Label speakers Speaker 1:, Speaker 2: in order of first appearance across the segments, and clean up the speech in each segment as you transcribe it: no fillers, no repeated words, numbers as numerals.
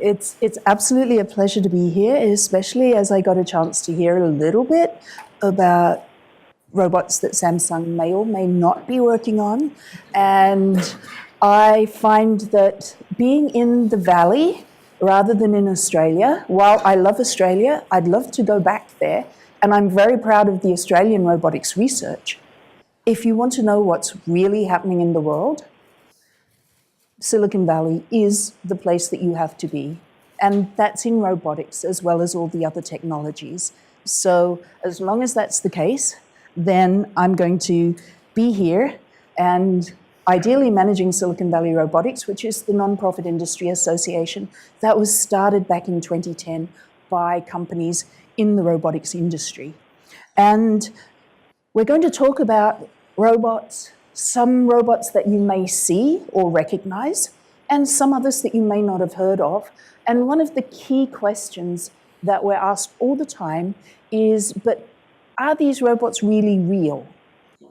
Speaker 1: it's absolutely a pleasure to be here, especially as I got a chance to hear a little bit about robots that Samsung may or may not be working on. And I find that being in the Valley rather than in Australia, while I love Australia, I'd love to go back there, and I'm very proud of the Australian robotics research. If you want to know what's really happening in the world, Silicon Valley is the place that you have to be. And that's in robotics as well as all the other technologies. So as long as that's the case, then I'm going to be here and ideally managing Silicon Valley Robotics, which is the nonprofit industry association that was started back in 2010 by companies in the robotics industry. And we're going to talk about robots, some robots that you may see or recognize, and some others that you may not have heard of. And one of the key questions that we're asked all the time is, but are these robots really real?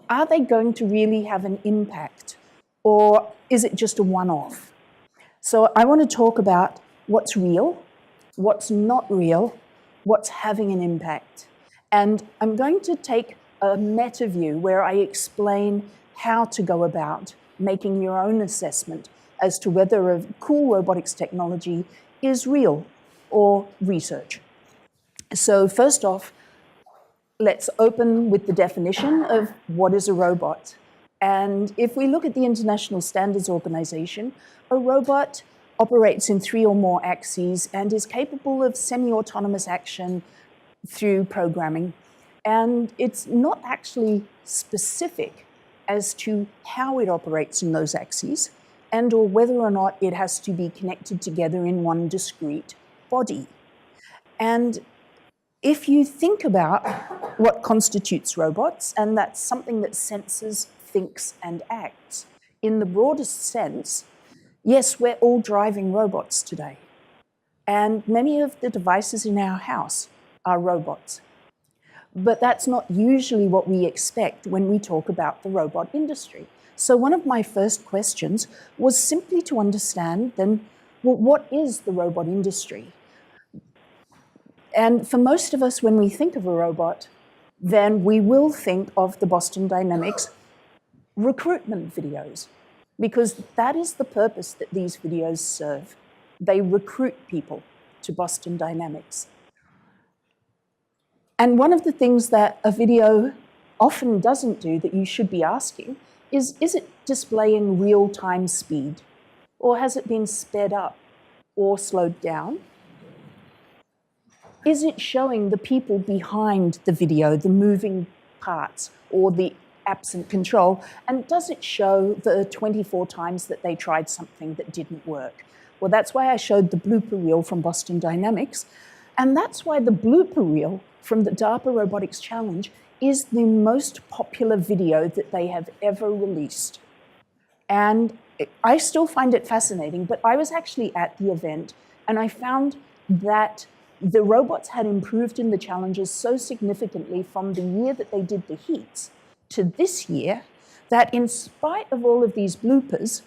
Speaker 1: Are they going to really have an impact? Or is it just a one-off? So I want to talk about what's real, what's not real, what's having an impact. And I'm going to take a meta view where I explain how to go about making your own assessment as to whether a cool robotics technology is real or research. So first off, let's open with the definition of what is a robot. And if we look at the International Standards Organization, a robot operates in 3 or more axes and is capable of semi-autonomous action through programming. And it's not actually specific as to how it operates in those axes and or whether or not it has to be connected together in one discrete body. And if you think about what constitutes robots, and that's something that senses, thinks, and acts, in the broadest sense, yes, we're all driving robots today. And many of the devices in our house are robots. But that's not usually what we expect when we talk about the robot industry. So one of my first questions was simply to understand then, well, what is the robot industry? And for most of us, when we think of a robot, then we will think of the Boston Dynamics recruitment videos, because that is the purpose that these videos serve. They recruit people to Boston Dynamics. And one of the things that a video often doesn't do that you should be asking is it displaying real-time speed? Or has it been sped up or slowed down? Is it showing the people behind the video, the moving parts or the absent control? And does it show the 24 times that they tried something that didn't work? Well, that's why I showed the blooper reel from Boston Dynamics. And that's why the blooper reel from the DARPA Robotics Challenge is the most popular video that they have ever released. And I still find it fascinating, but I was actually at the event and I found that the robots had improved in the challenges so significantly from the year that they did the heats to this year that in spite of all of these bloopers,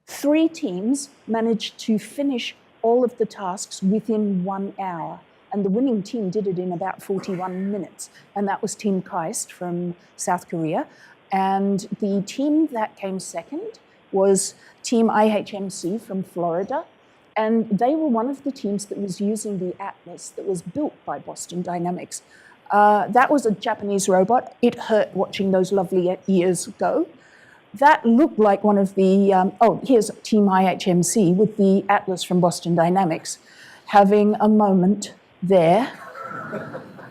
Speaker 1: 3 teams managed to finish all of the tasks within 1 hour. And the winning team did it in about 41 minutes. And that was Team Keist from South Korea. And the team that came second was Team IHMC from Florida. And they were one of the teams that was using the Atlas that was built by Boston Dynamics. That was a Japanese robot. It hurt watching those lovely ears go. That looked like one of the, here's Team IHMC with the Atlas from Boston Dynamics having a moment there.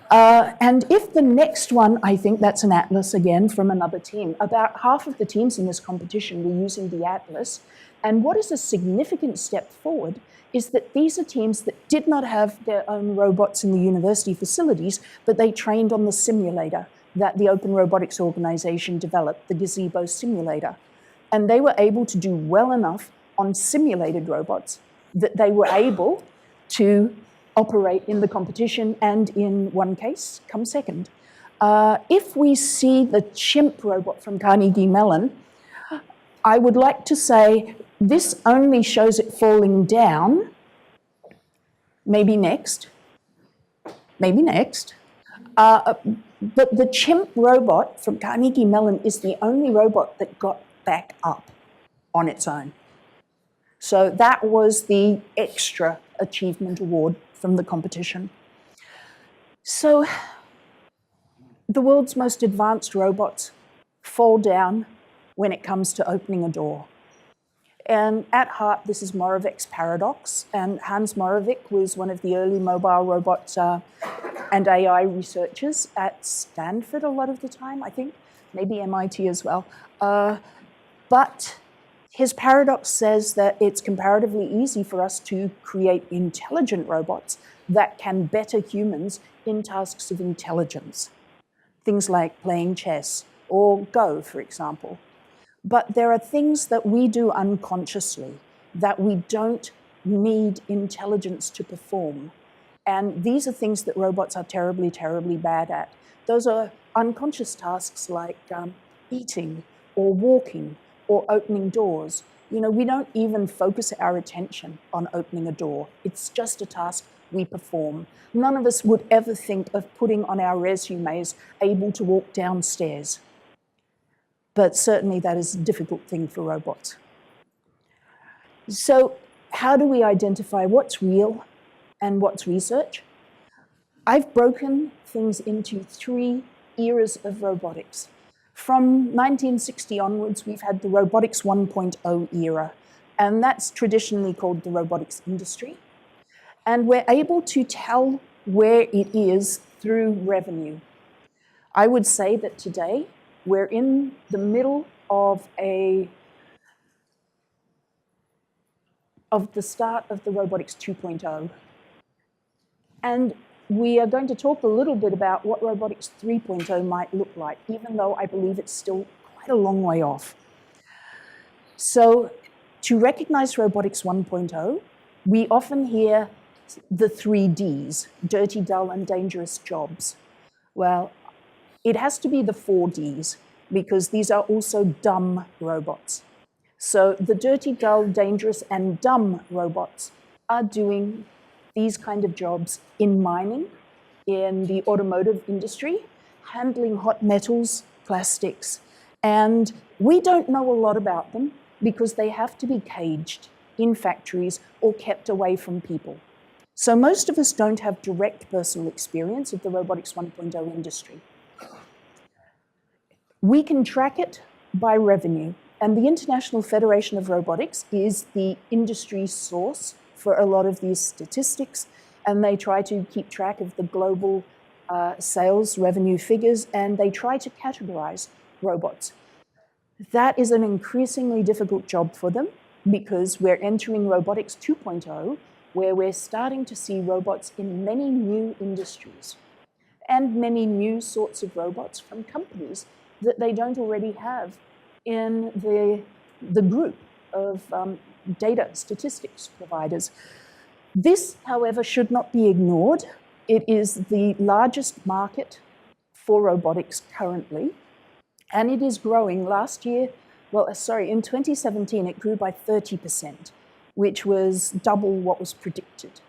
Speaker 1: And if the next one, I think that's an Atlas again from another team. About half of the teams in this competition were using the Atlas. And what is a significant step forward is that these are teams that did not have their own robots in the university facilities, but they trained on the simulator that the Open Robotics Organization developed, the Gazebo simulator. And they were able to do well enough on simulated robots that they were able to operate in the competition and in one case, come second. If we see the chimp robot from Carnegie Mellon, I would like to say this only shows it falling down maybe next, maybe next. But the chimp robot from Carnegie Mellon is the only robot that got back up on its own. So that was the extra achievement award from the competition. So the world's most advanced robots fall down when it comes to opening a door. And at heart, this is Moravec's paradox. And Hans Moravec was one of the early mobile robots and AI researchers at Stanford a lot of the time, I think, maybe MIT as well. But his paradox says that it's comparatively easy for us to create intelligent robots that can better humans in tasks of intelligence. Things like playing chess or Go, for example. But there are things that we do unconsciously that we don't need intelligence to perform. And these are things that robots are terribly, terribly bad at. Those are unconscious tasks like eating or walking or opening doors. You know, we don't even focus our attention on opening a door. It's just a task we perform. None of us would ever think of putting on our resumes able to walk downstairs. But certainly that is a difficult thing for robots. So how do we identify what's real and what's research? I've broken things into 3 eras of robotics. From 1960 onwards, we've had the robotics 1.0 era, and that's traditionally called the robotics industry. And we're able to tell where it is through revenue. I would say that today, we're in the middle of the start of the robotics 2.0. And we are going to talk a little bit about what robotics 3.0 might look like, even though I believe it's still quite a long way off. So to recognize robotics 1.0, we often hear the 3 Ds, dirty, dull, and dangerous jobs. Well, it has to be the 4 Ds, because these are also dumb robots. So the dirty, dull, dangerous, and dumb robots are doing these kind of jobs in mining, in the automotive industry, handling hot metals, plastics, and we don't know a lot about them because they have to be caged in factories or kept away from people. So most of us don't have direct personal experience of the robotics 1.0 industry. We can track it by revenue, and the International Federation of Robotics is the industry source for a lot of these statistics, and they try to keep track of the global sales revenue figures, and they try to categorize robots. That is an increasingly difficult job for them because we're entering robotics 2.0, where we're starting to see robots in many new industries and many new sorts of robots from companies that they don't already have in the group of data statistics providers. This, however, should not be ignored. It is the largest market for robotics currently, and it is growing. In 2017, it grew by 30%, which was double what was predicted.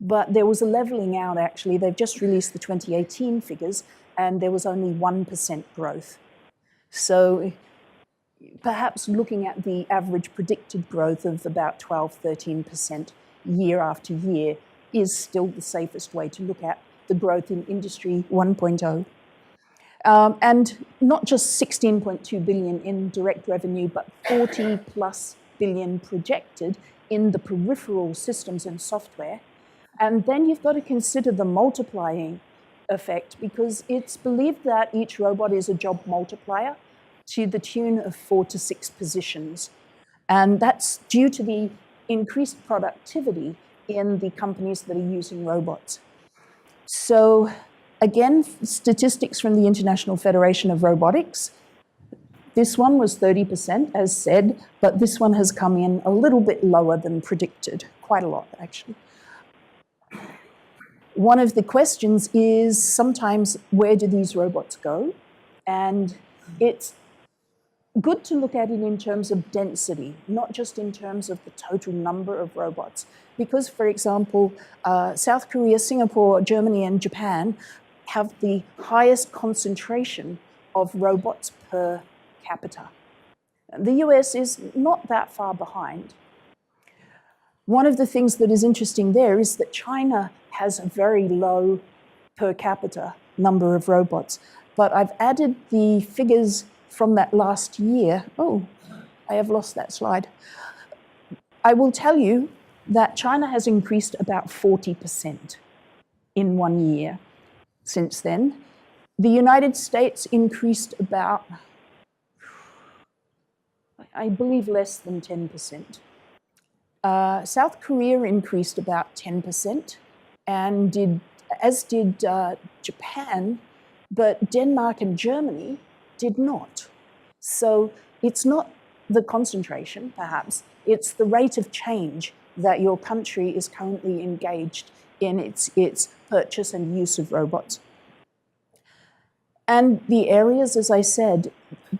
Speaker 1: But there was a leveling out, actually. They've just released the 2018 figures, and there was only 1% growth. So perhaps looking at the average predicted growth of about 12-13% year after year is still the safest way to look at the growth in Industry 1.0. And not just 16.2 billion in direct revenue, but 40 plus billion projected in the peripheral systems and software. And then you've got to consider the multiplying effect, because it's believed that each robot is a job multiplier to the tune of 4 to 6 positions. And that's due to the increased productivity in the companies that are using robots. So again, statistics from the International Federation of Robotics. This one was 30%, as said, but this one has come in a little bit lower than predicted, quite a lot, actually. One of the questions is sometimes, where do these robots go? And it's good to look at it in terms of density, not just in terms of the total number of robots. Because, for example, South Korea, Singapore, Germany, and Japan have the highest concentration of robots per capita. The US is not that far behind. One of the things that is interesting there is that China has a very low per capita number of robots. But I've added the figures from that last year. Oh, I have lost that slide. I will tell you that China has increased about 40% in 1 year since then. The United States increased about, I believe, less than 10%. South Korea increased about 10%, and as did Japan, but Denmark and Germany did not. So it's not the concentration, perhaps, it's the rate of change that your country is currently engaged in its purchase and use of robots. And the areas, as I said,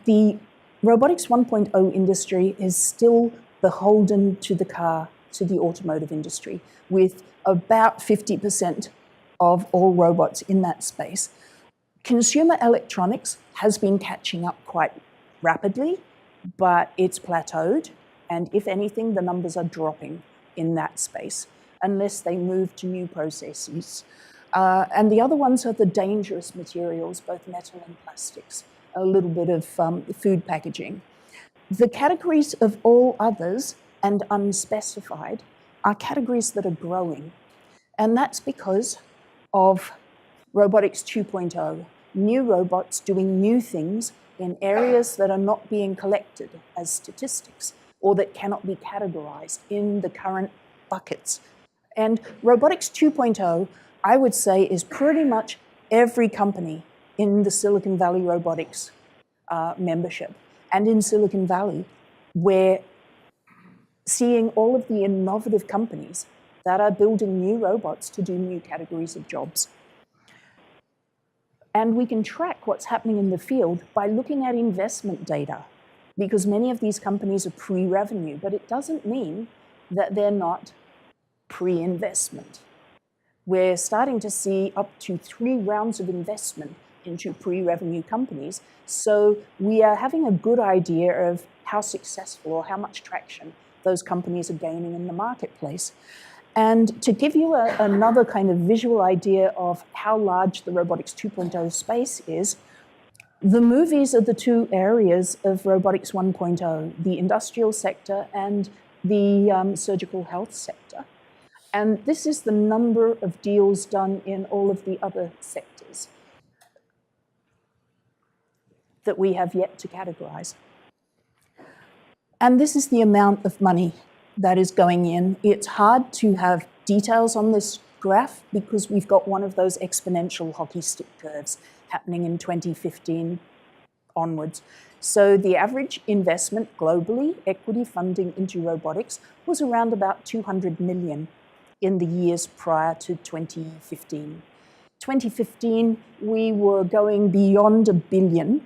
Speaker 1: the robotics 1.0 industry is still beholden to the car, to the automotive industry, with about 50% of all robots in that space. Consumer electronics has been catching up quite rapidly, but it's plateaued, and if anything, the numbers are dropping in that space, unless they move to new processes. And the other ones are the dangerous materials, both metal and plastics, a little bit of food packaging. The categories of all others and unspecified are categories that are growing, and that's because of Robotics 2.0, new robots doing new things in areas that are not being collected as statistics or that cannot be categorized in the current buckets. And Robotics 2.0, I would say, is pretty much every company in the Silicon Valley Robotics membership. And in Silicon Valley, we're seeing all of the innovative companies that are building new robots to do new categories of jobs. And we can track what's happening in the field by looking at investment data, because many of these companies are pre-revenue, but it doesn't mean that they're not pre-investment. We're starting to see up to 3 rounds of investment into pre-revenue companies, so we are having a good idea of how successful or how much traction those companies are gaining in the marketplace. And to give you another kind of visual idea of how large the Robotics 2.0 space is, the movies are the two areas of Robotics 1.0, the industrial sector and the surgical health sector. And this is the number of deals done in all of the other sectors that we have yet to categorize. And this is the amount of money that is going in. It's hard to have details on this graph because we've got one of those exponential hockey stick curves happening in 2015 onwards. So the average investment globally, equity funding into robotics, was around about 200 million in the years prior to 2015. 2015, we were going beyond $1 billion,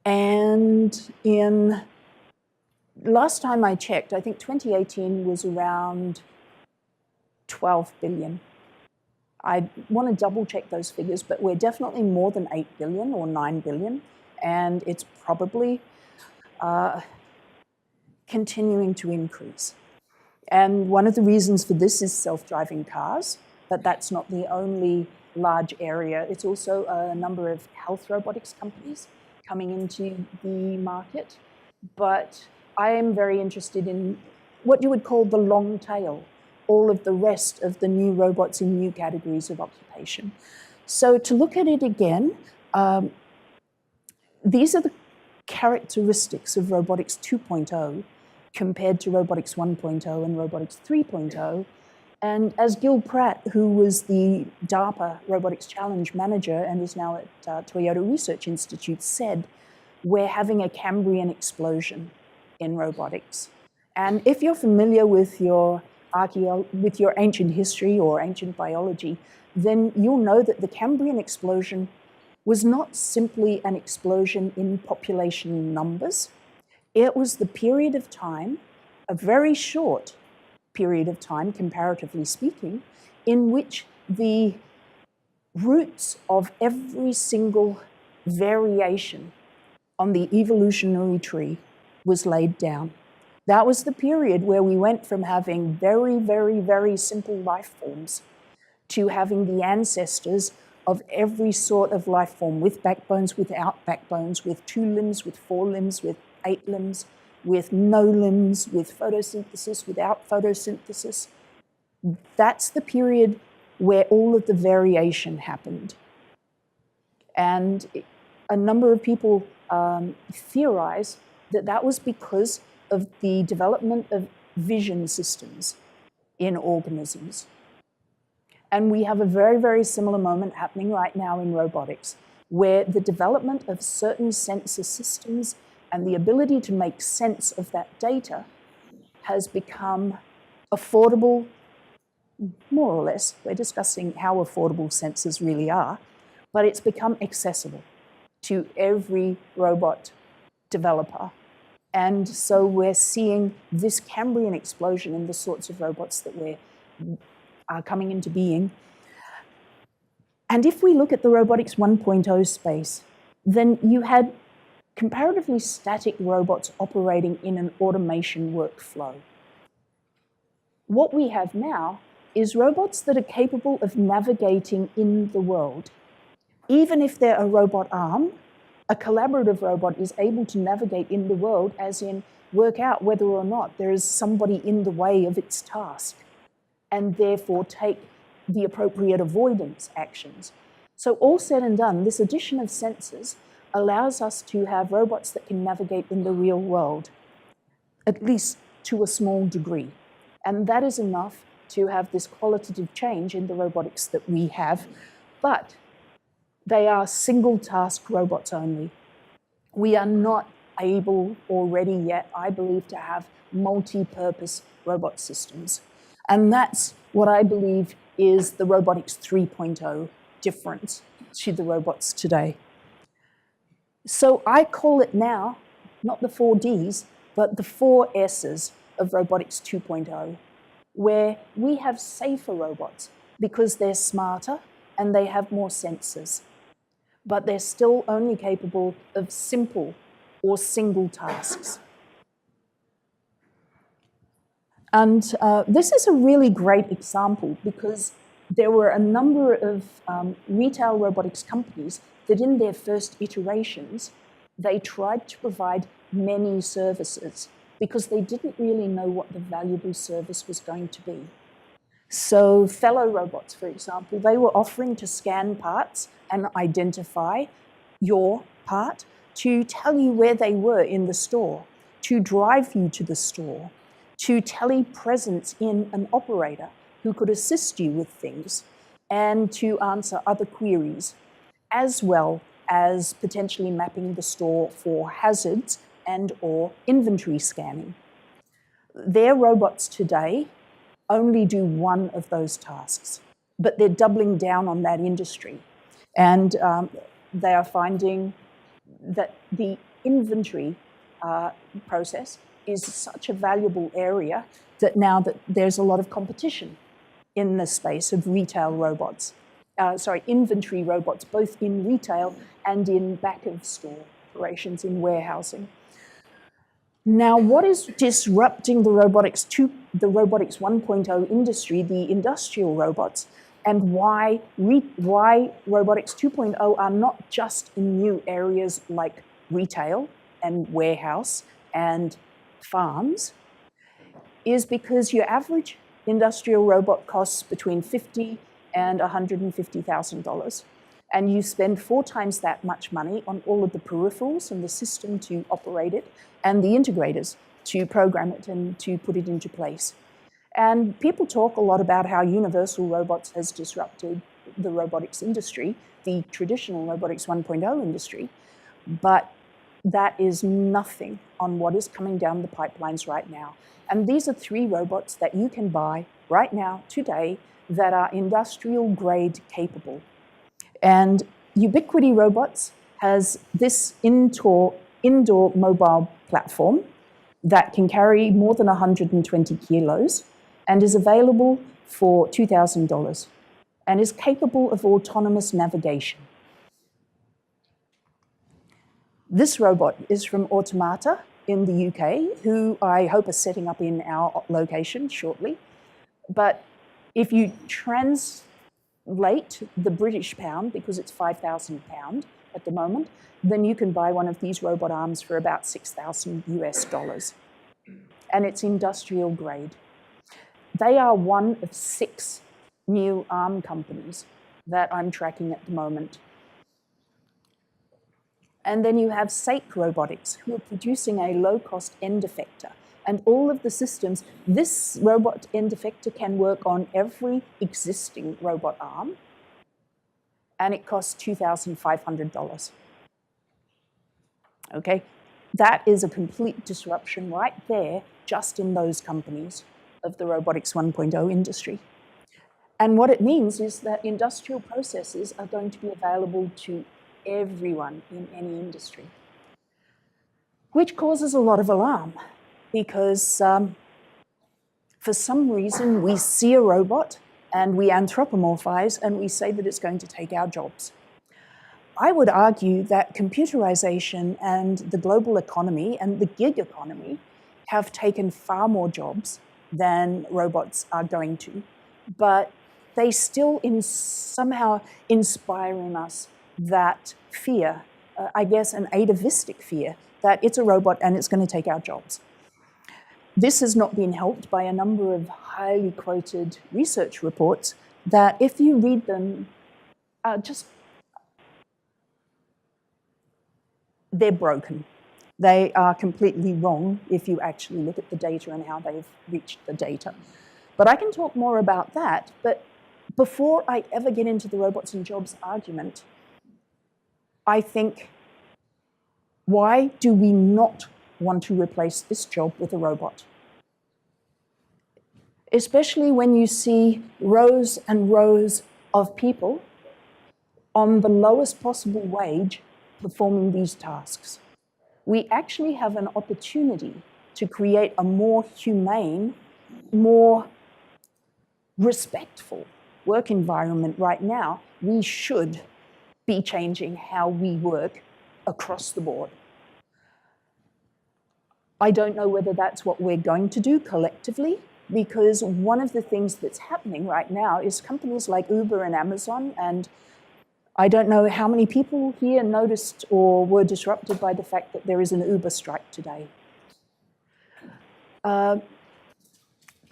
Speaker 1: and in last time I checked, I think 2018 was around 12 billion. I want to double check those figures, but we're definitely more than 8 billion or 9 billion, and it's probably continuing to increase. And one of the reasons for this is self-driving cars, but that's not the only large area. It's also a number of health robotics companies coming into the market, but I am very interested in what you would call the long tail, all of the rest of the new robots in new categories of occupation. So to look at it again, these are the characteristics of Robotics 2.0 compared to Robotics 1.0 and Robotics 3.0. And as Gil Pratt, who was the DARPA Robotics Challenge Manager and is now at Toyota Research Institute, said, we're having a Cambrian explosion in robotics. And if you're familiar with your ancient history or ancient biology, then you'll know that the Cambrian explosion was not simply an explosion in population numbers. It was the period of time, a very short period of time, comparatively speaking, in which the roots of every single variation on the evolutionary tree was laid down. That was the period where we went from having very, very, very simple life forms to having the ancestors of every sort of life form, with backbones, without backbones, with 2 limbs, with 4 limbs, with 8 limbs, with no limbs, with photosynthesis, without photosynthesis. That's the period where all of the variation happened. And a number of people theorize that that was because of the development of vision systems in organisms. And we have a very, very similar moment happening right now in robotics, where the development of certain sensor systems and the ability to make sense of that data has become affordable, more or less. We're discussing how affordable sensors really are, but it's become accessible to every robot developer. And so we're seeing this Cambrian explosion in the sorts of robots that are coming into being. And if we look at the robotics 1.0 space, then you had comparatively static robots operating in an automation workflow. What we have now is robots that are capable of navigating in the world. Even if they're a robot arm, a collaborative robot is able to navigate in the world, as in work out whether or not there is somebody in the way of its task, and therefore take the appropriate avoidance actions. So all said and done, this addition of sensors allows us to have robots that can navigate in the real world, at least to a small degree. And that is enough to have this qualitative change in the robotics that we have. But they are single task robots only. We are not able already yet, I believe, to have multi-purpose robot systems. And that's what I believe is the robotics 3.0 difference to the robots today. So I call it now, not the 4Ds, but the 4 S's of robotics 2.0, where we have safer robots because they're smarter and they have more sensors, but they're still only capable of simple or single tasks. And this is a really great example because there were a number of retail robotics companies that in their first iterations, they tried to provide many services because they didn't really know what the valuable service was going to be. So fellow robots, for example, they were offering to scan parts and identify your part, to tell you where they were in the store, to drive you to the store, to telepresence in an operator who could assist you with things, and to answer other queries, as well as potentially mapping the store for hazards and or inventory scanning. Their robots today only do one of those tasks, but they're doubling down on that industry. And they are finding that the inventory process is such a valuable area that now that there's a lot of competition in the space of retail robots, inventory robots, both in retail and in back of store operations in warehousing. Now, what is disrupting the robotics 1.0 industry, the industrial robots, and why robotics 2.0 are not just in new areas like retail and warehouse and farms, is because your average industrial robot costs between $50,000 and $150,000. And you spend 4 times that much money on all of the peripherals and the system to operate it, and the integrators to program it and to put it into place. And people talk a lot about how Universal Robots has disrupted the robotics industry, the traditional robotics 1.0 industry, but that is nothing on what is coming down the pipelines right now. And these are 3 robots that you can buy right now, today, that are industrial grade capable. And Ubiquity Robots has this indoor mobile platform that can carry more than 120 kilos and is available for $2,000 and is capable of autonomous navigation. This robot is from Automata in the UK, who I hope are setting up in our location shortly. But if you translate the British pound, because it's £5,000 at the moment, then you can buy one of these robot arms for about 6,000 US dollars. And it's industrial grade. They are one of 6 new arm companies that I'm tracking at the moment. And then you have Sake Robotics, who are producing a low-cost end effector. And all of the systems, this robot end effector can work on every existing robot arm, and it costs $2,500. Okay, that is a complete disruption right there, just in those companies of the Robotics 1.0 industry. And what it means is that industrial processes are going to be available to everyone in any industry, which causes a lot of alarm because for some reason we see a robot and we anthropomorphize and we say that it's going to take our jobs. I would argue that computerization and the global economy and the gig economy have taken far more jobs than robots are going to, but they still somehow inspire in us that fear, I guess an atavistic fear, that it's a robot and it's going to take our jobs. This has not been helped by a number of highly quoted research reports that, if you read them, they're broken. They are completely wrong if you actually look at the data and how they've reached the data. But I can talk more about that. But before I ever get into the robots and jobs argument, I think, why do we not want to replace this job with a robot? Especially when you see rows and rows of people on the lowest possible wage performing these tasks. We actually have an opportunity to create a more humane, more respectful work environment right now. We should be changing how we work across the board. I don't know whether that's what we're going to do collectively, because one of the things that's happening right now is companies like Uber and Amazon, and I don't know how many people here noticed or were disrupted by the fact that there is an Uber strike today.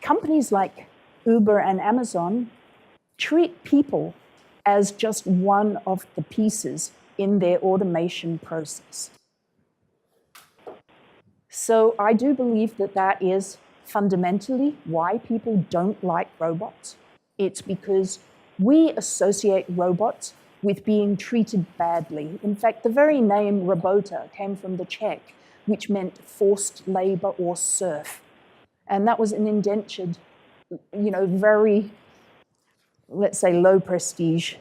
Speaker 1: Companies like Uber and Amazon treat people as just one of the pieces in their automation process. So I do believe that that is fundamentally why people don't like robots. It's because we associate robots with being treated badly. In fact, the very name robota came from the Czech, which meant forced labor or serf. And that was an indentured, very, let's say, low prestige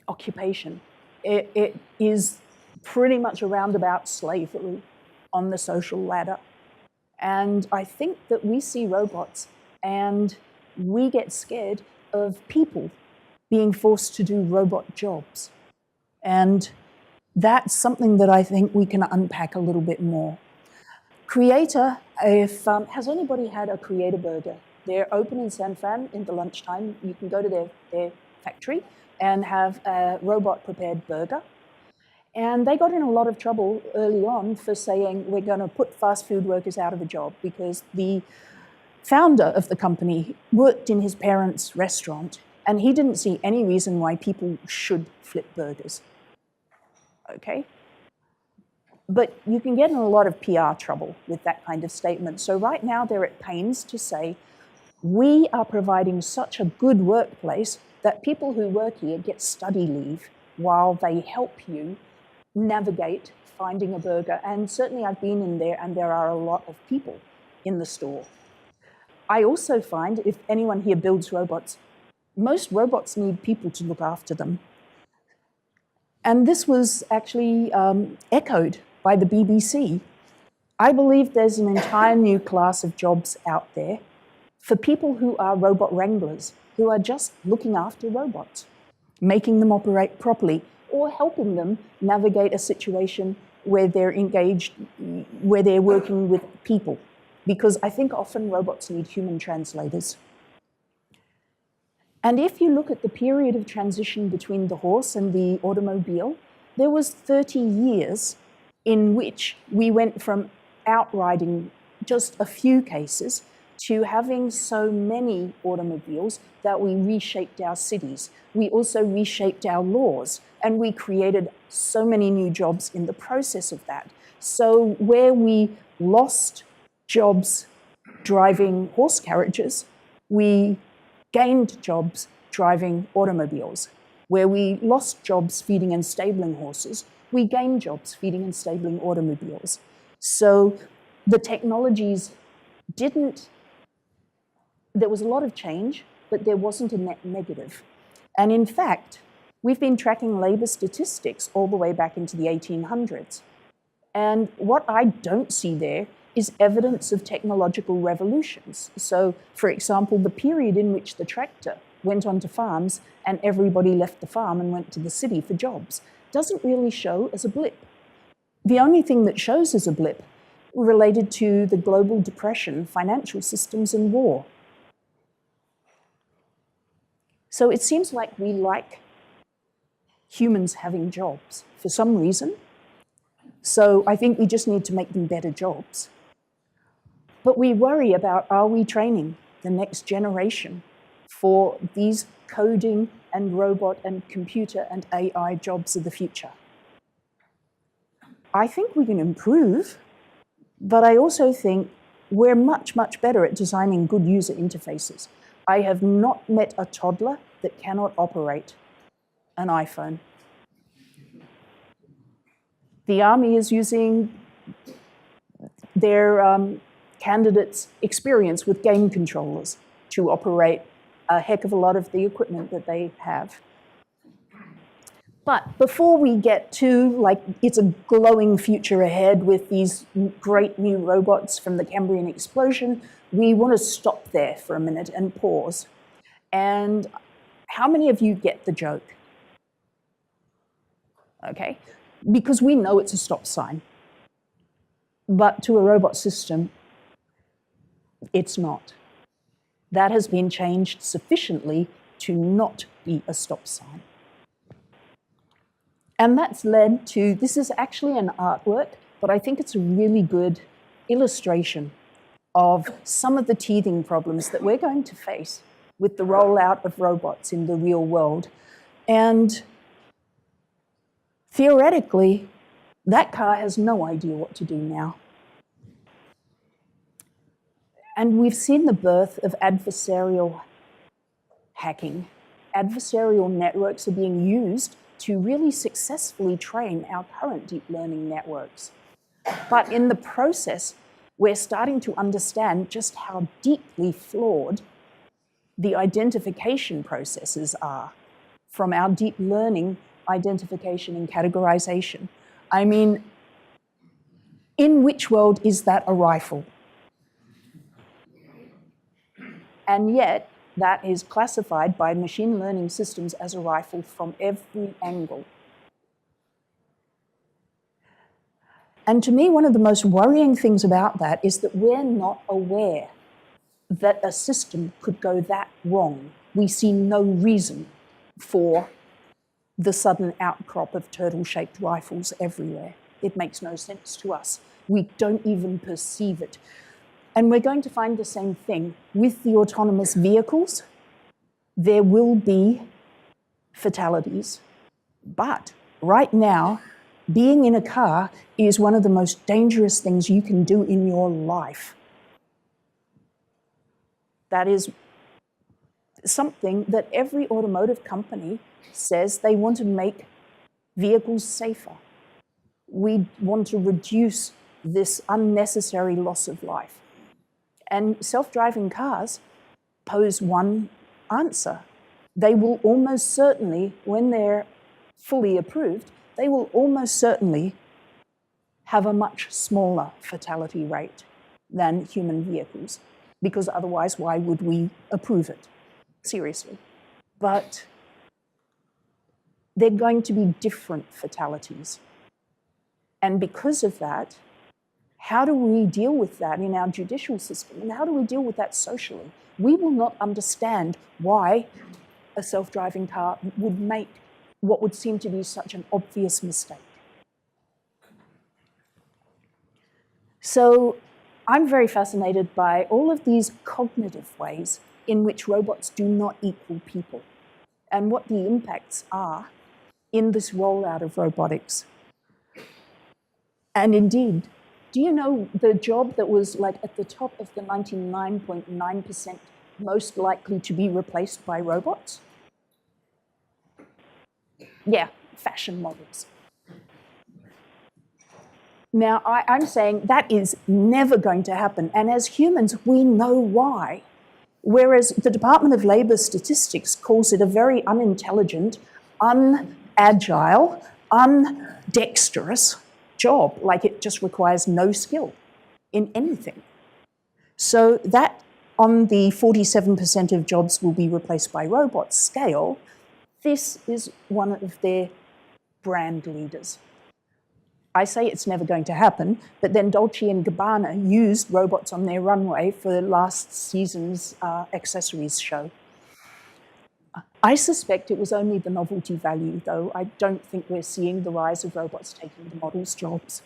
Speaker 1: occupation. It is pretty much a roundabout slavery on the social ladder. And I think that we see robots and we get scared of people being forced to do robot jobs. And that's something that I think we can unpack a little bit more. Creator, has anybody had a Creator burger? They're open in San Fran in the lunchtime. You can go to their factory and have a robot-prepared burger. And they got in a lot of trouble early on for saying, we're going to put fast food workers out of a job, because the founder of the company worked in his parents' restaurant, and he didn't see any reason why people should flip burgers. Okay? But you can get in a lot of PR trouble with that kind of statement. So right now they're at pains to say, we are providing such a good workplace that people who work here get study leave while they help you navigate finding a burger. And certainly I've been in there, and there are a lot of people in the store. I also find, if anyone here builds robots, most robots need people to look after them. And this was actually echoed by the BBC. I believe there's an entire new class of jobs out there for people who are robot wranglers, who are just looking after robots, making them operate properly, or helping them navigate a situation where they're engaged, where they're working with people. Because I think often robots need human translators. And if you look at the period of transition between the horse and the automobile, there was 30 years in which we went from outriding just a few cases to having so many automobiles that we reshaped our cities. We also reshaped our laws, and we created so many new jobs in the process of that. So where we lost jobs driving horse carriages, we gained jobs driving automobiles. Where we lost jobs feeding and stabling horses, we gained jobs feeding and stabling automobiles. So the technologies there was a lot of change, but there wasn't a net negative. And in fact, we've been tracking labour statistics all the way back into the 1800s. And what I don't see there is evidence of technological revolutions. So, for example, the period in which the tractor went onto farms and everybody left the farm and went to the city for jobs doesn't really show as a blip. The only thing that shows as a blip related to the global depression, financial systems, and war. So it seems like we like humans having jobs for some reason. So I think we just need to make them better jobs. But we worry about, are we training the next generation for these coding and robot and computer and AI jobs of the future? I think we can improve, but I also think we're much, much better at designing good user interfaces. I have not met a toddler that cannot operate an iPhone. The Army is using their candidates' experience with game controllers to operate a heck of a lot of the equipment that they have. But before we get to, like, it's a glowing future ahead with these great new robots from the Cambrian Explosion, we want to stop there for a minute and pause. And how many of you get the joke? Okay, because we know it's a stop sign. But to a robot system, it's not. That has been changed sufficiently to not be a stop sign. And that's led to, this is actually an artwork, but I think it's a really good illustration of some of the teething problems that we're going to face with the rollout of robots in the real world. And theoretically, that car has no idea what to do now. And we've seen the birth of adversarial hacking. Adversarial networks are being used to really successfully train our current deep learning networks. But in the process, we're starting to understand just how deeply flawed the identification processes are from our deep learning identification and categorization. I mean, in which world is that a rifle? And yet, that is classified by machine learning systems as a rifle from every angle. And to me, one of the most worrying things about that is that we're not aware that a system could go that wrong. We see no reason for the sudden outcrop of turtle-shaped rifles everywhere. It makes no sense to us. We don't even perceive it. And we're going to find the same thing with the autonomous vehicles. There will be fatalities. But right now, being in a car is one of the most dangerous things you can do in your life. That is something that every automotive company says they want to make vehicles safer. We want to reduce this unnecessary loss of life. And self-driving cars pose one answer. They will almost certainly, when they're fully approved, they will almost certainly have a much smaller fatality rate than human vehicles, because otherwise, why would we approve it? Seriously. But they're going to be different fatalities. And because of that, how do we deal with that in our judicial system? And how do we deal with that socially? We will not understand why a self-driving car would make what would seem to be such an obvious mistake. So I'm very fascinated by all of these cognitive ways in which robots do not equal people and what the impacts are in this rollout of robotics. And indeed, do you know the job that was like at the top of the 99.9% most likely to be replaced by robots? Yeah, fashion models. Now, I'm saying that is never going to happen. And as humans, we know why. Whereas the Department of Labor Statistics calls it a very unintelligent, unagile, undexterous job, like it just requires no skill in anything. So that on the 47% of jobs will be replaced by robots scale, this is one of their brand leaders. I say it's never going to happen, but then Dolce & Gabbana used robots on their runway for last season's accessories show. I suspect it was only the novelty value, though. I don't think we're seeing the rise of robots taking the models' jobs.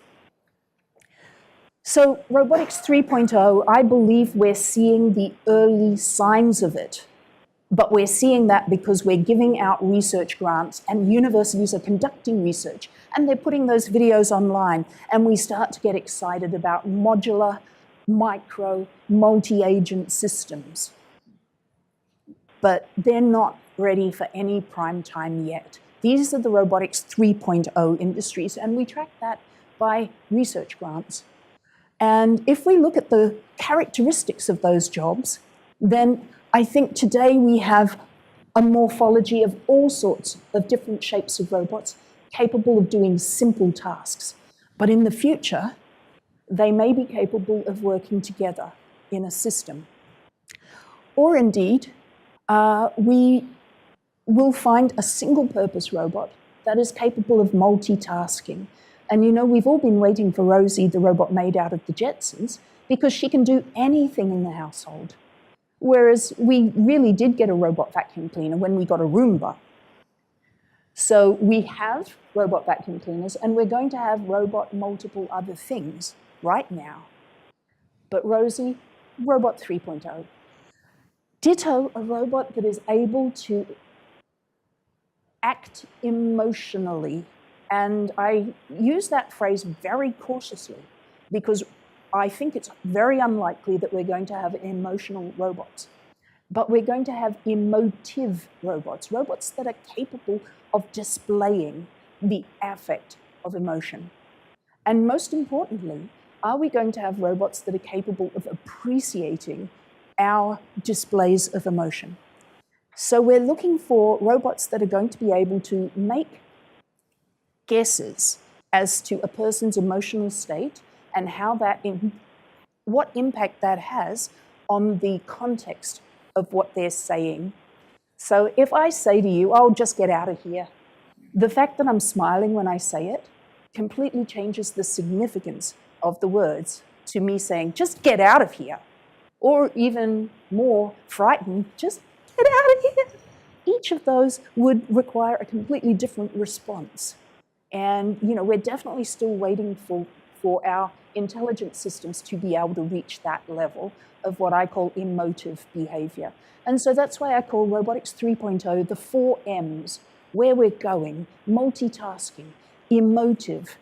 Speaker 1: So Robotics 3.0, I believe we're seeing the early signs of it. But we're seeing that because we're giving out research grants and universities are conducting research and they're putting those videos online, and we start to get excited about modular, micro, multi-agent systems. But they're not ready for any prime time yet. These are the Robotics 3.0 industries, and we track that by research grants. And if we look at the characteristics of those jobs, then I think today we have a morphology of all sorts of different shapes of robots capable of doing simple tasks. But in the future, they may be capable of working together in a system. Or indeed, we will find a single-purpose robot that is capable of multitasking. And you know, we've all been waiting for Rosie, the robot made out of the Jetsons, because she can do anything in the household. Whereas we really did get a robot vacuum cleaner when we got a Roomba. So we have robot vacuum cleaners, and we're going to have robot multiple other things right now. But Rosie, Robot 3.0. Ditto, a robot that is able to act emotionally. And I use that phrase very cautiously because I think it's very unlikely that we're going to have emotional robots. But we're going to have emotive robots, robots that are capable of displaying the affect of emotion. And most importantly, are we going to have robots that are capable of appreciating our displays of emotion? So we're looking for robots that are going to be able to make guesses as to a person's emotional state and how that what impact that has on the context of what they're saying. So if I say to you, "Oh, just get out of here," the fact that I'm smiling when I say it completely changes the significance of the words to me saying, "Just get out of here," or even more frightened, "Just get out of here." Each of those would require a completely different response. And you know, we're definitely still waiting for our intelligence systems to be able to reach that level of what I call emotive behavior. And so that's why I call Robotics 3.0 the 4 M's, where we're going: multitasking, emotive,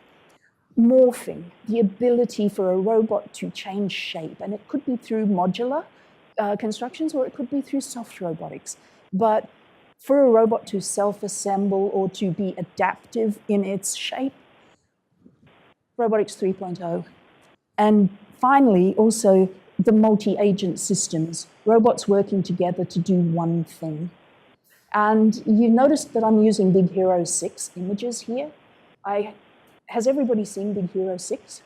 Speaker 1: morphing, the ability for a robot to change shape. And it could be through modular constructions, or it could be through soft robotics. But for a robot to self-assemble or to be adaptive in its shape, Robotics 3.0. And finally, also the multi-agent systems, robots working together to do one thing. And you noticed that I'm using Big Hero 6 images here. Has everybody seen Big Hero 6?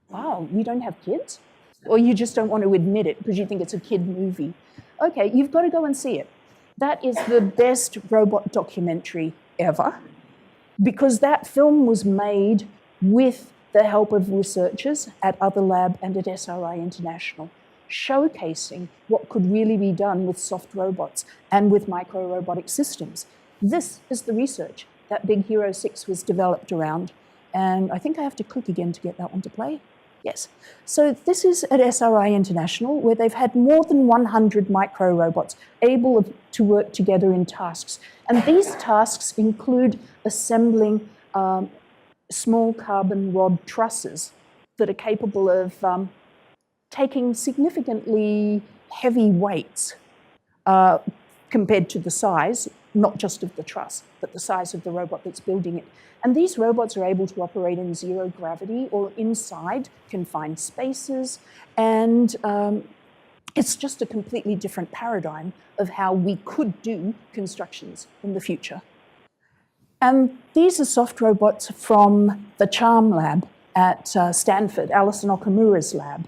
Speaker 1: Wow, you don't have kids? Or you just don't want to admit it because you think it's a kid movie. Okay, you've got to go and see it. That is the best robot documentary ever, because that film was made with the help of researchers at Other Lab and at SRI International, showcasing what could really be done with soft robots and with micro-robotic systems. This is the research that Big Hero 6 was developed around. And I think I have to click again to get that one to play. Yes. So this is at SRI International, where they've had more than 100 micro-robots able to work together in tasks. And these tasks include assembling small carbon rod trusses that are capable of taking significantly heavy weights compared to the size, not just of the truss, but the size of the robot that's building it. And these robots are able to operate in zero gravity or inside confined spaces. And it's just a completely different paradigm of how we could do constructions in the future. And these are soft robots from the CHARM lab at Stanford, Alison Okamura's lab.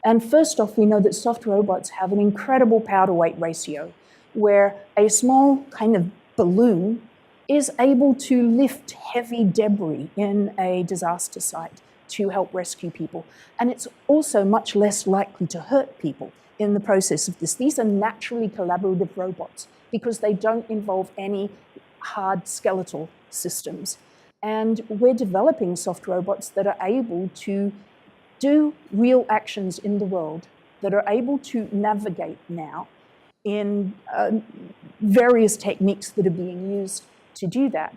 Speaker 1: And first off, we know that soft robots have an incredible power-to-weight ratio, where a small kind of balloon is able to lift heavy debris in a disaster site to help rescue people. And it's also much less likely to hurt people in the process of this. These are naturally collaborative robots because they don't involve any hard skeletal systems. And we're developing soft robots that are able to do real actions in the world, that are able to navigate now in various techniques that are being used to do that.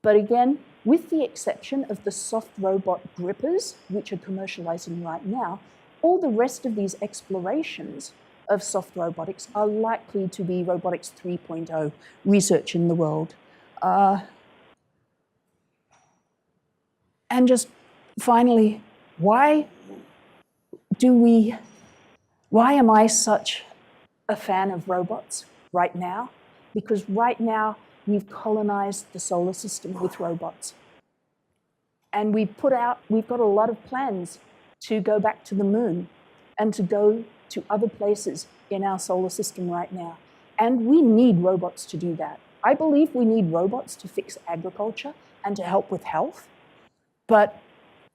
Speaker 1: But again, with the exception of the soft robot grippers, which are commercializing right now, all the rest of these explorations of soft robotics are likely to be robotics 3.0 research in the world. And just finally, why am I such a fan of robots right now? Because right now, we've colonized the solar system with robots. And we've got a lot of plans to go back to the moon and to go to other places in our solar system right now. And we need robots to do that. I believe we need robots to fix agriculture and to help with health. But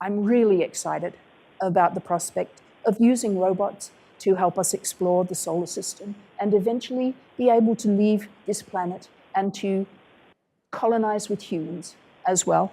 Speaker 1: I'm really excited about the prospect of using robots to help us explore the solar system and eventually be able to leave this planet and to colonize with humans as well.